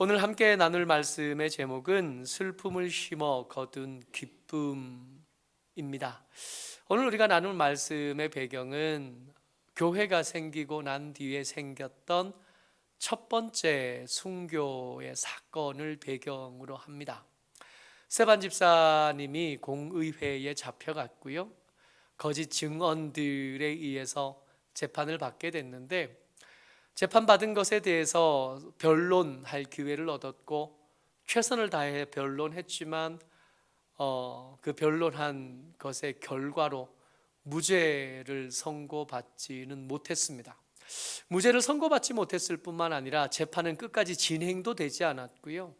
오늘 함께 나눌 말씀의 제목은 슬픔을 심어 거둔 기쁨입니다. 오늘 우리가 나눌 말씀의 배경은 교회가 생기고 난 뒤에 생겼던 첫 번째 순교의 사건을 배경으로 합니다. 스테반 집사님이 공의회에 잡혀갔고요, 거짓 증언들에 의해서 재판을 받게 됐는데, 재판받은 것에 대해서 변론할 기회를 얻었고 최선을 다해 변론했지만 그 변론한 것의 결과로 무죄를 선고받지는 못했습니다. 무죄를 선고받지 못했을 뿐만 아니라 재판은 끝까지 진행도 되지 않았고요,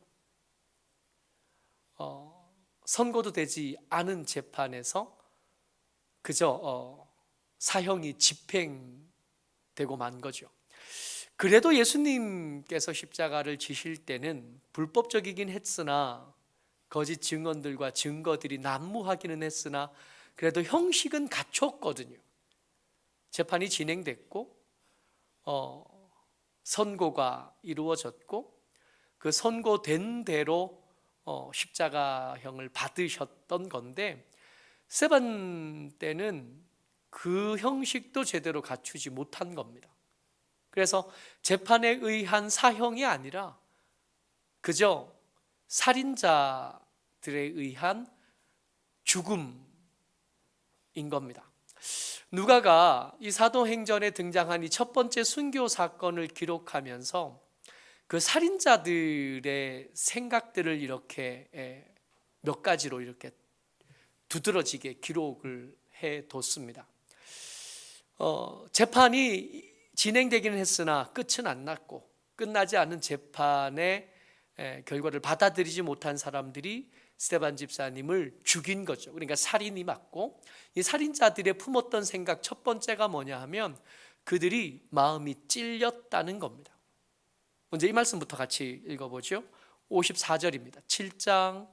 선고도 되지 않은 재판에서 그저 사형이 집행되고 만 거죠. 그래도 예수님께서 십자가를 지실 때는 불법적이긴 했으나, 거짓 증언들과 증거들이 난무하기는 했으나 그래도 형식은 갖췄거든요. 재판이 진행됐고 선고가 이루어졌고 그 선고된 대로 십자가형을 받으셨던 건데, 스테반 때는 그 형식도 제대로 갖추지 못한 겁니다. 그래서 재판에 의한 사형이 아니라 그저 살인자들에 의한 죽음인 겁니다. 누가가 이 사도행전에 등장한 이 첫 번째 순교 사건을 기록하면서 그 살인자들의 생각들을 이렇게 몇 가지로 이렇게 두드러지게 기록을 해뒀습니다. 재판이 진행되기는 했으나 끝은 안 났고, 끝나지 않은 재판의 결과를 받아들이지 못한 사람들이 스테반 집사님을 죽인 거죠. 그러니까 살인이 맞고, 이 살인자들의 품었던 생각 첫 번째가 뭐냐 하면 그들이 마음이 찔렸다는 겁니다. 먼저 이 말씀부터 같이 읽어보죠. 54절입니다. 7장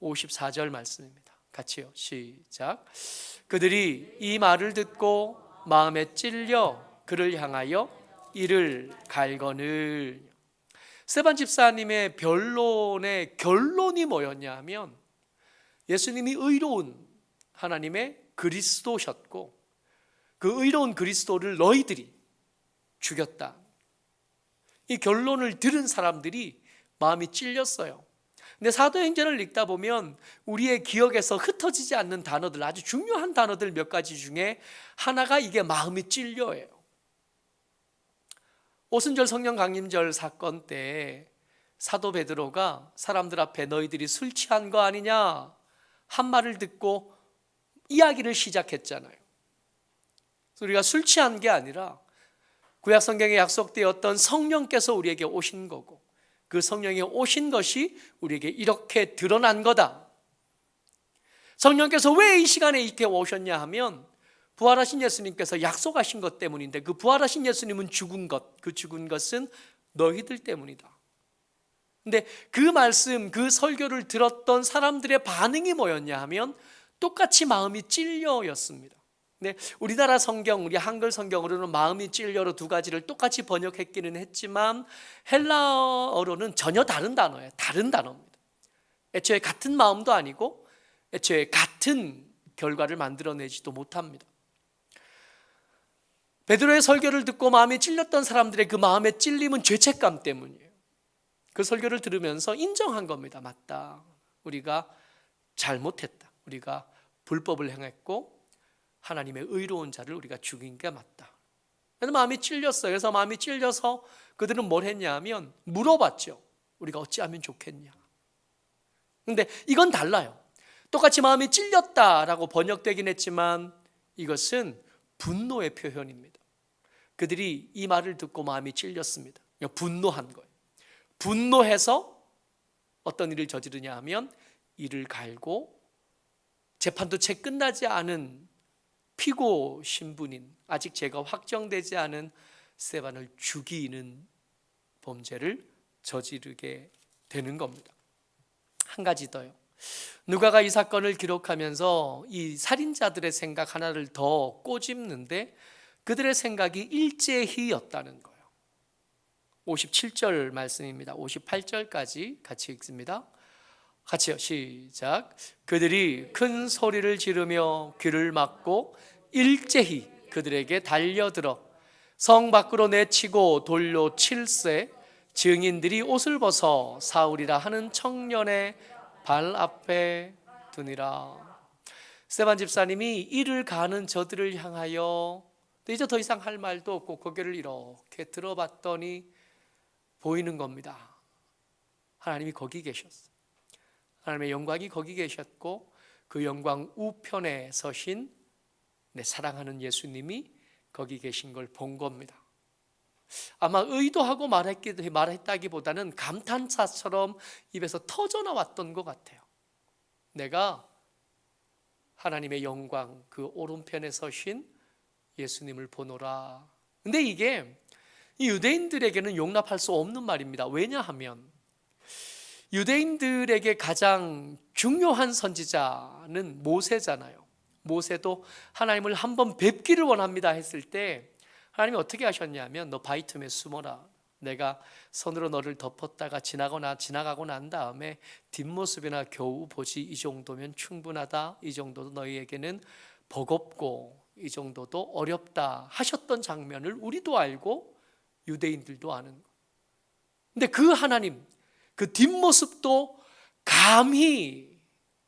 54절 말씀입니다. 같이요, 시작. 그들이 이 말을 듣고 마음에 찔려 그를 향하여 이를 갈거늘. 스테반 집사님의 변론의 결론이 뭐였냐 하면 예수님이 의로운 하나님의 그리스도셨고 그 의로운 그리스도를 너희들이 죽였다. 이 결론을 들은 사람들이 마음이 찔렸어요. 근데 사도행전을 읽다 보면 우리의 기억에서 흩어지지 않는 단어들, 아주 중요한 단어들 몇 가지 중에 하나가 이게 마음이 찔려예요. 오순절 성령 강림절 사건 때 사도 베드로가 사람들 앞에 너희들이 술 취한 거 아니냐 한 말을 듣고 이야기를 시작했잖아요. 그래서 우리가 술 취한 게 아니라 구약 성경에 약속되었던 성령께서 우리에게 오신 거고, 그 성령이 오신 것이 우리에게 이렇게 드러난 거다. 성령께서 왜 이 시간에 이렇게 오셨냐 하면 부활하신 예수님께서 약속하신 것 때문인데, 그 부활하신 예수님은 죽은 것, 그 죽은 것은 너희들 때문이다. 근데 그 말씀, 그 설교를 들었던 사람들의 반응이 뭐였냐 하면 똑같이 마음이 찔려였습니다. 근데 우리나라 성경, 우리 한글 성경으로는 마음이 찔려로 두 가지를 똑같이 번역했기는 했지만 헬라어로는 전혀 다른 단어예요. 다른 단어입니다. 애초에 같은 마음도 아니고 애초에 같은 결과를 만들어내지도 못합니다. 베드로의 설교를 듣고 마음에 찔렸던 사람들의 그 마음의 찔림은 죄책감 때문이에요. 그 설교를 들으면서 인정한 겁니다. 맞다, 우리가 잘못했다, 우리가 불법을 행했고 하나님의 의로운 자를 우리가 죽인 게 맞다. 그래서 마음이 찔렸어요. 그래서 마음이 찔려서 그들은 뭘 했냐 하면 물어봤죠. 우리가 어찌하면 좋겠냐. 근데 이건 달라요. 똑같이 마음이 찔렸다라고 번역되긴 했지만 이것은 분노의 표현입니다. 그들이 이 말을 듣고 마음이 찔렸습니다. 분노한 거예요. 분노해서 어떤 일을 저지르냐 하면 이를 갈고 재판도 채 끝나지 않은 피고 신분인, 아직 죄가 확정되지 않은 스테반을 죽이는 범죄를 저지르게 되는 겁니다. 한 가지 더요. 누가가 이 사건을 기록하면서 이 살인자들의 생각 하나를 더 꼬집는데 그들의 생각이 일제히였다는 거예요. 57절 말씀입니다. 58절까지 같이 읽습니다. 같이요. 시작. 그들이 큰 소리를 지르며 귀를 막고 일제히 그들에게 달려들어 성 밖으로 내치고 돌로 칠세 증인들이 옷을 벗어 사울이라 하는 청년의 발 앞에 두니라. 스데반 집사님이 이를 가는 저들을 향하여 이제 더 이상 할 말도 없고 고개를 이렇게 들어봤더니 보이는 겁니다. 하나님이 거기 계셨어요. 하나님의 영광이 거기 계셨고 그 영광 우편에 서신 내 사랑하는 예수님이 거기 계신 걸 본 겁니다. 아마 의도하고 말했다기보다는 감탄사처럼 입에서 터져나왔던 것 같아요. 내가 하나님의 영광 그 오른편에 서신 예수님을 보노라. 근데 이게 이 유대인들에게는 용납할 수 없는 말입니다. 왜냐하면 유대인들에게 가장 중요한 선지자는 모세잖아요. 모세도 하나님을 한번 뵙기를 원합니다 했을 때 하나님이 어떻게 하셨냐면 너 바위 틈에 숨어라. 내가 손으로 너를 덮었다가 지나가고 난 다음에 뒷모습이나 겨우 보지. 이 정도면 충분하다. 이 정도도 너희에게는 버겁고 이 정도도 어렵다 하셨던 장면을 우리도 알고 유대인들도 아는 거예요. 근데 그 하나님, 그 뒷모습도 감히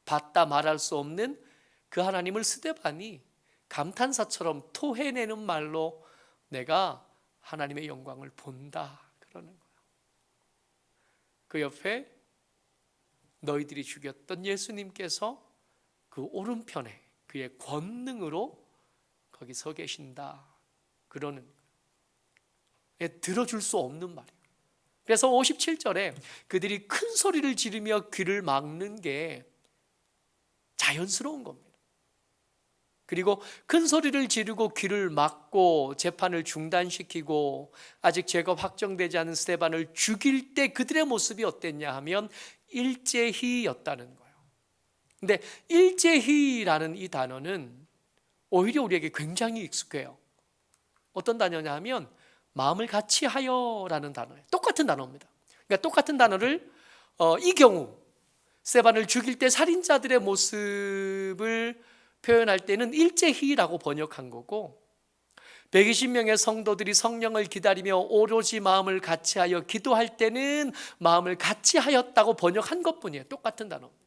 봤다 말할 수 없는 그 하나님을 스데반이 감탄사처럼 토해내는 말로 내가 하나님의 영광을 본다 그러는 거예요. 그 옆에 너희들이 죽였던 예수님께서 그 오른편에 그의 권능으로 거기 서 계신다 그러는 거예요. 들어줄 수 없는 말이에요. 그래서 57절에 그들이 큰 소리를 지르며 귀를 막는 게 자연스러운 겁니다. 그리고 큰 소리를 지르고 귀를 막고 재판을 중단시키고 아직 죄가 확정되지 않은 스데반을 죽일 때 그들의 모습이 어땠냐 하면 일제히였다는 거예요. 근데 일제히라는 이 단어는 오히려 우리에게 굉장히 익숙해요. 어떤 단어냐 하면 마음을 같이 하여라는 단어예요. 똑같은 단어입니다. 그러니까 똑같은 단어를 이 경우 스데반을 죽일 때 살인자들의 모습을 표현할 때는 일제히라고 번역한 거고 120명의 성도들이 성령을 기다리며 오로지 마음을 같이하여 기도할 때는 마음을 같이하였다고 번역한 것뿐이에요. 똑같은 단어입니다.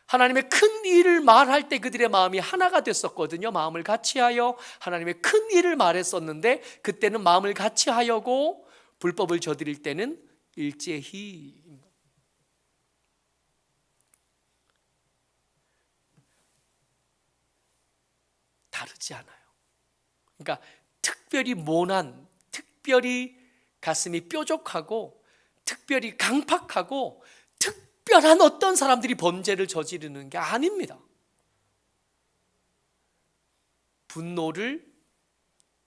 하나님의 큰 일을 말할 때 그들의 마음이 하나가 됐었거든요. 마음을 같이하여 하나님의 큰 일을 말했었는데 그때는 마음을 같이하여고 불법을 저지를 때는 일제히. 다르지 않아요. 그러니까 특별히 모난, 특별히 가슴이 뾰족하고 특별히 강팍하고 특별한 어떤 사람들이 범죄를 저지르는 게 아닙니다. 분노를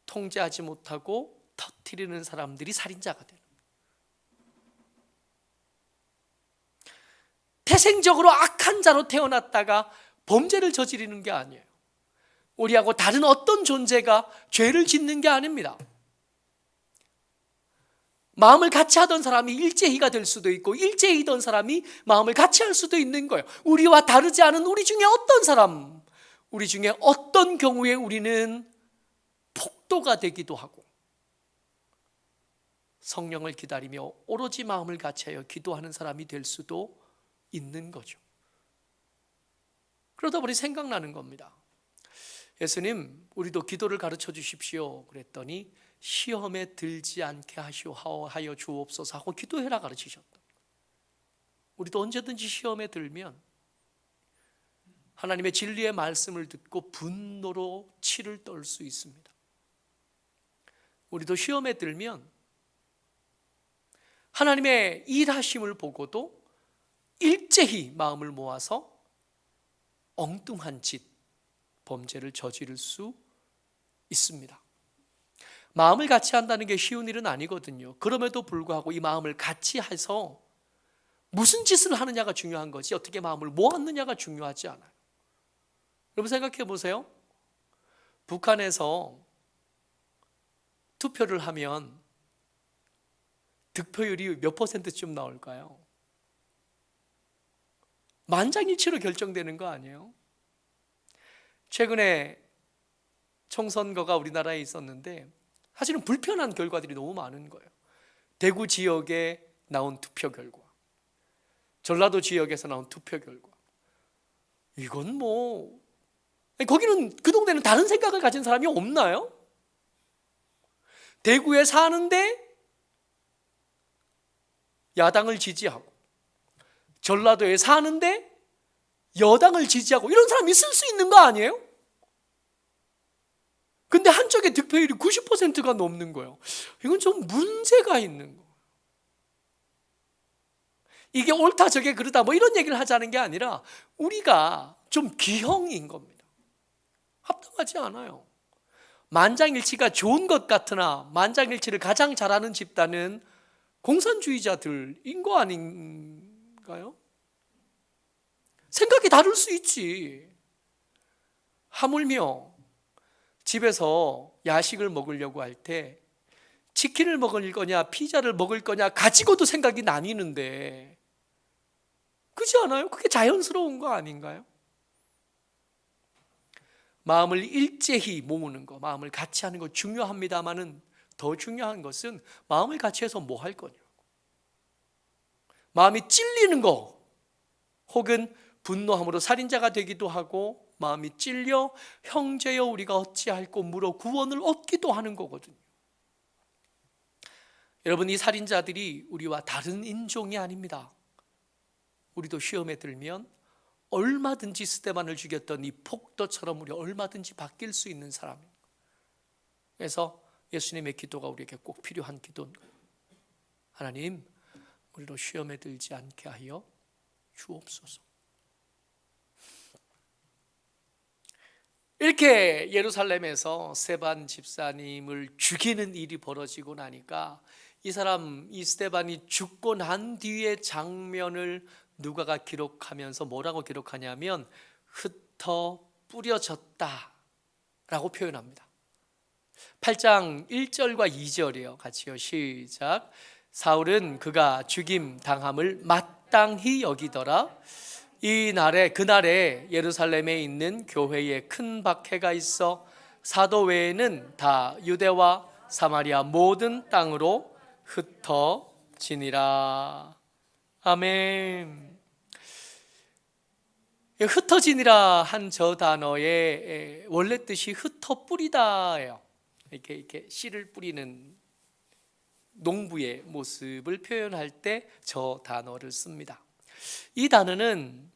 통제하지 못하고 터뜨리는 사람들이 살인자가 되는 거예요. 태생적으로 악한 자로 태어났다가 범죄를 저지르는 게 아니에요. 우리하고 다른 어떤 존재가 죄를 짓는 게 아닙니다. 마음을 같이 하던 사람이 일제히가 될 수도 있고 일제히던 사람이 마음을 같이 할 수도 있는 거예요. 우리와 다르지 않은 우리 중에 어떤 사람, 우리 중에 어떤 경우에 우리는 폭도가 되기도 하고 성령을 기다리며 오로지 마음을 같이 하여 기도하는 사람이 될 수도 있는 거죠. 그러다 보니 생각나는 겁니다. 예수님, 우리도 기도를 가르쳐 주십시오 그랬더니 시험에 들지 않게 하여 주옵소서 하고 기도해라 가르치셨다. 우리도 언제든지 시험에 들면 하나님의 진리의 말씀을 듣고 분노로 치를 떨 수 있습니다. 우리도 시험에 들면 하나님의 일하심을 보고도 일제히 마음을 모아서 엉뚱한 짓, 범죄를 저지를 수 있습니다. 마음을 같이 한다는 게 쉬운 일은 아니거든요. 그럼에도 불구하고 이 마음을 같이 해서 무슨 짓을 하느냐가 중요한 거지 어떻게 마음을 모았느냐가 중요하지 않아요. 여러분 생각해 보세요. 북한에서 투표를 하면 득표율이 몇 퍼센트쯤 나올까요? 만장일치로 결정되는 거 아니에요? 최근에 총선거가 우리나라에 있었는데 사실은 불편한 결과들이 너무 많은 거예요. 대구 지역에 나온 투표 결과, 전라도 지역에서 나온 투표 결과, 이건 뭐 거기는 그 동네는 다른 생각을 가진 사람이 없나요? 대구에 사는데 야당을 지지하고 전라도에 사는데 여당을 지지하고 이런 사람이 있을 수 있는 거 아니에요? 근데 한쪽의 득표율이 90%가 넘는 거예요. 이건 좀 문제가 있는 거예요. 이게 옳다 저게 그르다 뭐 이런 얘기를 하자는 게 아니라 우리가 좀 기형인 겁니다. 합당하지 않아요. 만장일치가 좋은 것 같으나 만장일치를 가장 잘하는 집단은 공산주의자들인 거 아닌가요? 생각이 다를 수 있지. 하물며 집에서 야식을 먹으려고 할 때 치킨을 먹을 거냐 피자를 먹을 거냐 가지고도 생각이 나뉘는데 그렇지 않아요? 그게 자연스러운 거 아닌가요? 마음을 일제히 모으는 거, 마음을 같이 하는 거 중요합니다만은 더 중요한 것은 마음을 같이 해서 뭐 할 거냐고. 마음이 찔리는 거 혹은 분노함으로 살인자가 되기도 하고 마음이 찔려 형제여 우리가 어찌할꼬 물어 구원을 얻기도 하는 거거든요. 여러분, 이 살인자들이 우리와 다른 인종이 아닙니다. 우리도 시험에 들면 얼마든지 스데반을 죽였던 이 폭도처럼 우리 얼마든지 바뀔 수 있는 사람입니다. 그래서 예수님의 기도가 우리에게 꼭 필요한 기도인 거예요. 하나님, 우리로 시험에 들지 않게 하여 주옵소서. 이렇게 예루살렘에서 스데반 집사님을 죽이는 일이 벌어지고 나니까 이 스데반이 죽고 난 뒤의 장면을 누가가 기록하면서 뭐라고 기록하냐면 흩어 뿌려졌다 라고 표현합니다. 8장 1절과 2절이에요. 같이요. 시작. 사울은 그가 죽임 당함을 마땅히 여기더라. 그날에 예루살렘에 있는 교회에 큰 박해가 있어 사도 외에는 다 유대와 사마리아 모든 땅으로 흩어지니라. 아멘. 흩어지니라 한 저 단어의 원래 뜻이 흩어 뿌리다예요. 이렇게 씨를 뿌리는 농부의 모습을 표현할 때 저 단어를 씁니다. 이 단어는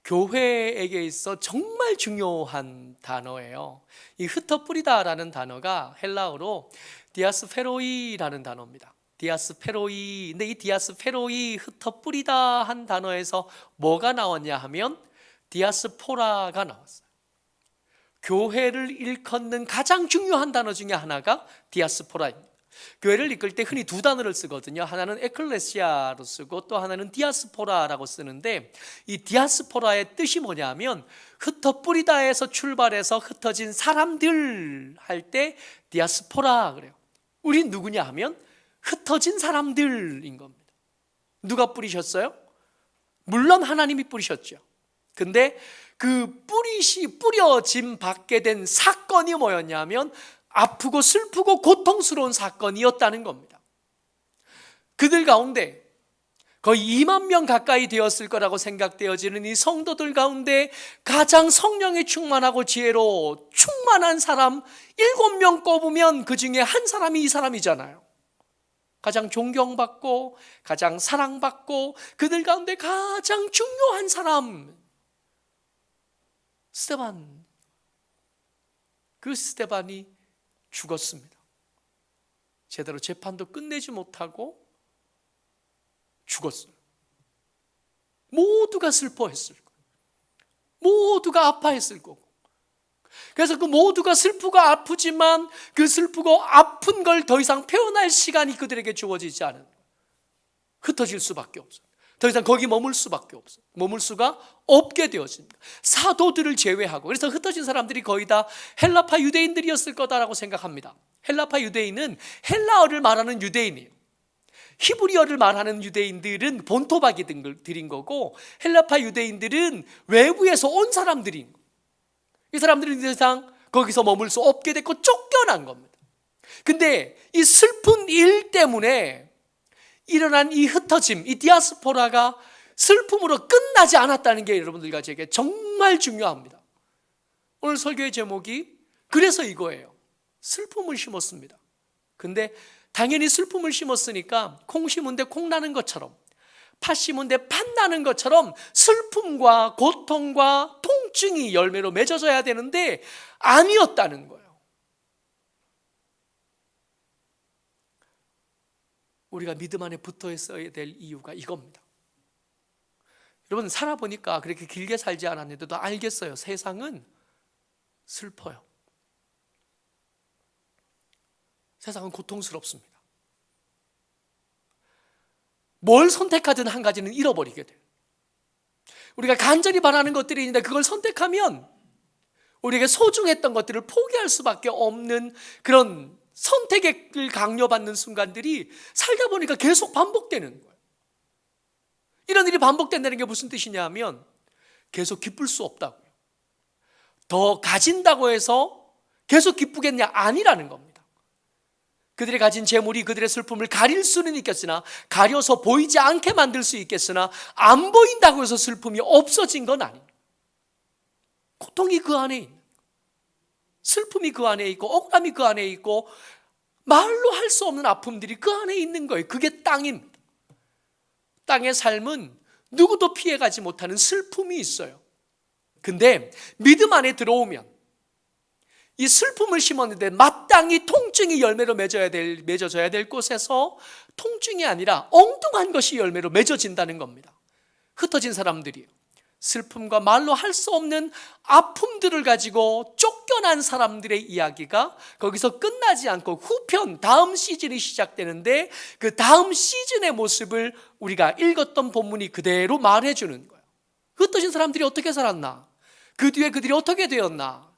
교회에게 있어 정말 중요한 단어예요. 이 흩어 뿌리다라는 단어가 헬라어로 디아스페로이라는 단어입니다. 디아스페로이. 근데 이 디아스페로이 흩어 뿌리다 한 단어에서 뭐가 나왔냐 하면 디아스포라가 나왔어요. 교회를 일컫는 가장 중요한 단어 중에 하나가 디아스포라입니다. 교회를 이끌 때 흔히 두 단어를 쓰거든요. 하나는 에클레시아로 쓰고 또 하나는 디아스포라라고 쓰는데 이 디아스포라의 뜻이 뭐냐면 흩어 뿌리다에서 출발해서 흩어진 사람들 할 때 디아스포라 그래요. 우린 누구냐 하면 흩어진 사람들인 겁니다. 누가 뿌리셨어요? 물론 하나님이 뿌리셨죠. 근데 그 뿌려짐 받게 된 사건이 뭐였냐면 아프고 슬프고 고통스러운 사건이었다는 겁니다. 그들 가운데 거의 2만 명 가까이 되었을 거라고 생각되어지는 이 성도들 가운데 가장 성령에 충만하고 지혜로 충만한 사람 7명 꼽으면 그 중에 한 사람이 이 사람이잖아요. 가장 존경받고 가장 사랑받고 그들 가운데 가장 중요한 사람 스데반. 그 스데반이 죽었습니다. 제대로 재판도 끝내지 못하고 죽었어요. 모두가 슬퍼했을 거예요. 모두가 아파했을 거고. 그래서 그 모두가 슬프고 아프지만 그 슬프고 아픈 걸 더 이상 표현할 시간이 그들에게 주어지지 않은 거예요. 흩어질 수밖에 없어요. 더 이상 거기 머물 수밖에 없어요. 머물 수가 없게 되어집니다. 사도들을 제외하고. 그래서 흩어진 사람들이 거의 다 헬라파 유대인들이었을 거다라고 생각합니다. 헬라파 유대인은 헬라어를 말하는 유대인이에요. 히브리어를 말하는 유대인들은 본토박이들인 거고, 헬라파 유대인들은 외부에서 온 사람들인 거예요. 이 사람들은 더 이상 거기서 머물 수 없게 됐고 쫓겨난 겁니다. 근데 이 슬픈 일 때문에 일어난 이 흩어짐, 이 디아스포라가 슬픔으로 끝나지 않았다는 게 여러분들과 제게 정말 중요합니다. 오늘 설교의 제목이 그래서 이거예요. 슬픔을 심었습니다. 근데 당연히 슬픔을 심었으니까 콩 심은 데 콩 나는 것처럼, 팥 심은 데 팥 나는 것처럼 슬픔과 고통과 통증이 열매로 맺어져야 되는데 아니었다는 거예요. 우리가 믿음 안에 붙어 있어야 될 이유가 이겁니다. 여러분, 살아보니까 그렇게 길게 살지 않았는데도 알겠어요. 세상은 슬퍼요. 세상은 고통스럽습니다. 뭘 선택하든 한 가지는 잃어버리게 돼요. 우리가 간절히 바라는 것들이 있는데 그걸 선택하면 우리에게 소중했던 것들을 포기할 수밖에 없는 그런 선택을 강요받는 순간들이 살다 보니까 계속 반복되는 거예요. 이런 일이 반복된다는 게 무슨 뜻이냐 하면 계속 기쁠 수 없다고요. 더 가진다고 해서 계속 기쁘겠냐? 아니라는 겁니다. 그들이 가진 재물이 그들의 슬픔을 가릴 수는 있겠으나, 가려서 보이지 않게 만들 수 있겠으나, 안 보인다고 해서 슬픔이 없어진 건 아니에요. 고통이 그 안에 있는, 슬픔이 그 안에 있고 억울함이 그 안에 있고 말로 할 수 없는 아픔들이 그 안에 있는 거예요. 그게 땅입니다. 땅의 삶은 누구도 피해가지 못하는 슬픔이 있어요. 근데 믿음 안에 들어오면 이 슬픔을 심었는데 마땅히 통증이 열매로 맺어져야 될 곳에서 통증이 아니라 엉뚱한 것이 열매로 맺어진다는 겁니다. 흩어진 사람들이에요. 슬픔과 말로 할 수 없는 아픔들을 가지고 쫓겨난 사람들의 이야기가 거기서 끝나지 않고 후편, 다음 시즌이 시작되는데 그 다음 시즌의 모습을 우리가 읽었던 본문이 그대로 말해주는 거예요. 흩어진 사람들이 어떻게 살았나? 그 뒤에 그들이 어떻게 되었나?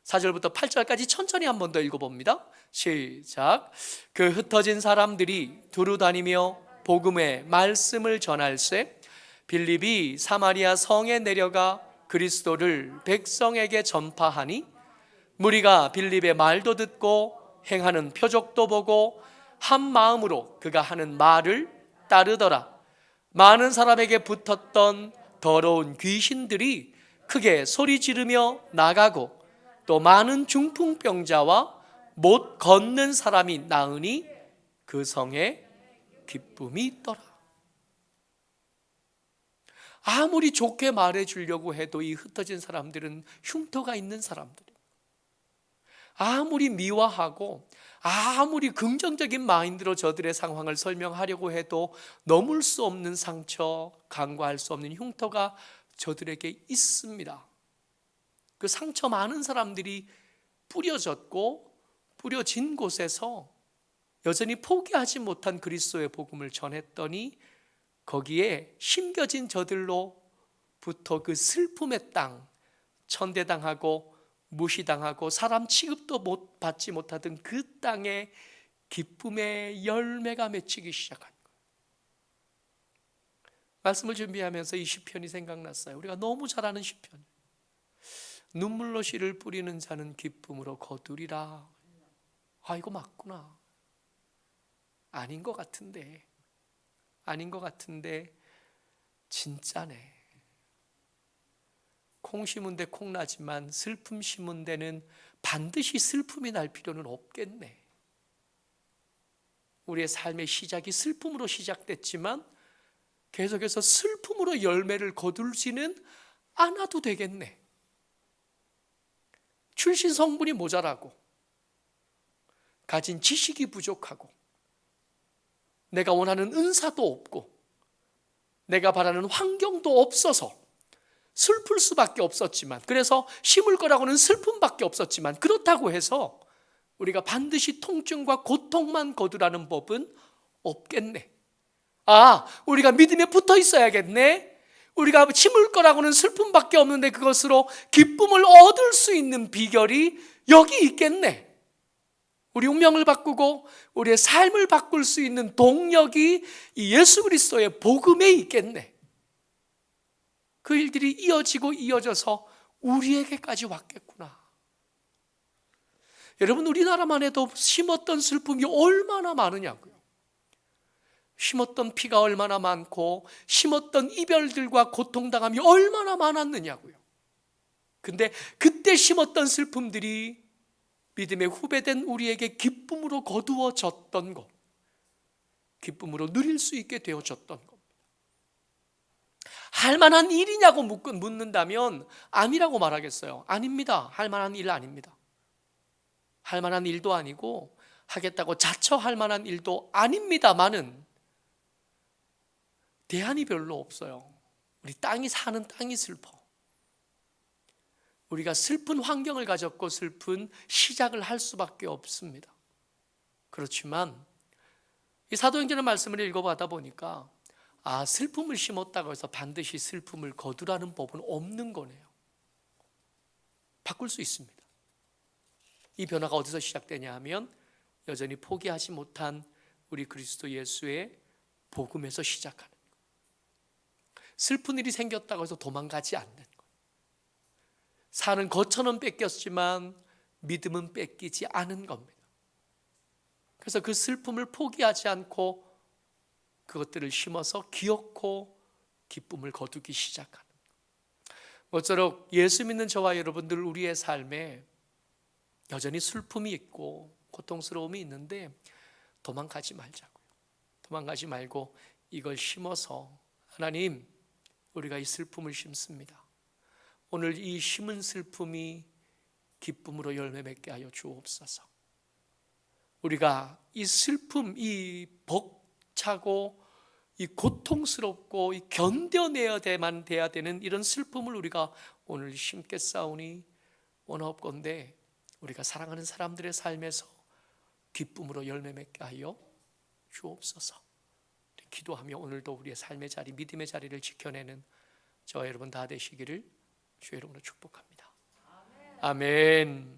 4절부터 8절까지 천천히 한 번 더 읽어봅니다. 시작. 그 흩어진 사람들이 두루 다니며 복음의 말씀을 전할세 빌립이 사마리아 성에 내려가 그리스도를 백성에게 전파하니 무리가 빌립의 말도 듣고 행하는 표적도 보고 한 마음으로 그가 하는 말을 따르더라. 많은 사람에게 붙었던 더러운 귀신들이 크게 소리 지르며 나가고 또 많은 중풍병자와 못 걷는 사람이 나으니 그 성에 기쁨이 있더라. 아무리 좋게 말해주려고 해도 이 흩어진 사람들은 흉터가 있는 사람들이에요. 아무리 미화하고 아무리 긍정적인 마인드로 저들의 상황을 설명하려고 해도 넘을 수 없는 상처, 간과할 수 없는 흉터가 저들에게 있습니다. 그 상처 많은 사람들이 뿌려졌고 뿌려진 곳에서 여전히 포기하지 못한 그리스도의 복음을 전했더니 거기에 심겨진 저들로부터 그 슬픔의 땅, 천대당하고 무시당하고 사람 취급도 받지 못하던 그 땅에 기쁨의 열매가 맺히기 시작한 거예요. 말씀을 준비하면서 이 시편이 생각났어요. 우리가 너무 잘 아는 시편. 눈물로 씨를 뿌리는 자는 기쁨으로 거두리라. 아, 이거 맞구나. 아닌 것 같은데 진짜네. 콩 심은 데 콩 나지만 슬픔 심은 데는 반드시 슬픔이 날 필요는 없겠네. 우리의 삶의 시작이 슬픔으로 시작됐지만 계속해서 슬픔으로 열매를 거둘지는 않아도 되겠네. 출신 성분이 모자라고 가진 지식이 부족하고 내가 원하는 은사도 없고 내가 바라는 환경도 없어서 슬플 수밖에 없었지만, 그래서 심을 거라고는 슬픔밖에 없었지만, 그렇다고 해서 우리가 반드시 통증과 고통만 거두라는 법은 없겠네. 우리가 믿음에 붙어 있어야겠네. 우리가 심을 거라고는 슬픔밖에 없는데 그것으로 기쁨을 얻을 수 있는 비결이 여기 있겠네. 우리 운명을 바꾸고 우리의 삶을 바꿀 수 있는 동력이 이 예수 그리스도의 복음에 있겠네. 그 일들이 이어지고 이어져서 우리에게까지 왔겠구나. 여러분, 우리나라만 해도 심었던 슬픔이 얼마나 많으냐고요. 심었던 피가 얼마나 많고 심었던 이별들과 고통당함이 얼마나 많았느냐고요. 근데 그때 심었던 슬픔들이 믿음의 후배된 우리에게 기쁨으로 거두어졌던 것, 기쁨으로 누릴 수 있게 되어졌던 겁니다. 할 만한 일이냐고 묻는다면 아니라고 말하겠어요. 아닙니다. 할 만한 일 아닙니다. 할 만한 일도 아니고 하겠다고 자처할 만한 일도 아닙니다만은 대안이 별로 없어요. 우리 사는 땅이 슬퍼. 우리가 슬픈 환경을 가졌고 슬픈 시작을 할 수밖에 없습니다. 그렇지만 이 사도행전의 말씀을 읽어보다 보니까 슬픔을 심었다고 해서 반드시 슬픔을 거두라는 법은 없는 거네요. 바꿀 수 있습니다. 이 변화가 어디서 시작되냐 하면 여전히 포기하지 못한 우리 그리스도 예수의 복음에서 시작하는 거예요. 슬픈 일이 생겼다고 해서 도망가지 않는 거예요. 사는 거처는 뺏겼지만 믿음은 뺏기지 않은 겁니다. 그래서 그 슬픔을 포기하지 않고 그것들을 심어서 기억고 기쁨을 거두기 시작하는 거예요. 모쪼록 예수 믿는 저와 여러분들 우리의 삶에 여전히 슬픔이 있고 고통스러움이 있는데 도망가지 말자고요. 도망가지 말고 이걸 심어서 하나님, 우리가 이 슬픔을 심습니다. 오늘 이 심은 슬픔이 기쁨으로 열매 맺게 하여 주옵소서. 우리가 이 슬픔, 이 벅차고 이 고통스럽고 이 견뎌내야만 돼야 되는 이런 슬픔을 우리가 오늘 심겠사오니 원하옵건대 우리가 사랑하는 사람들의 삶에서 기쁨으로 열매 맺게 하여 주옵소서. 기도하며 오늘도 우리의 삶의 자리, 믿음의 자리를 지켜내는 저와 여러분 다 되시기를 주의 이름으로 축복합니다. 아멘.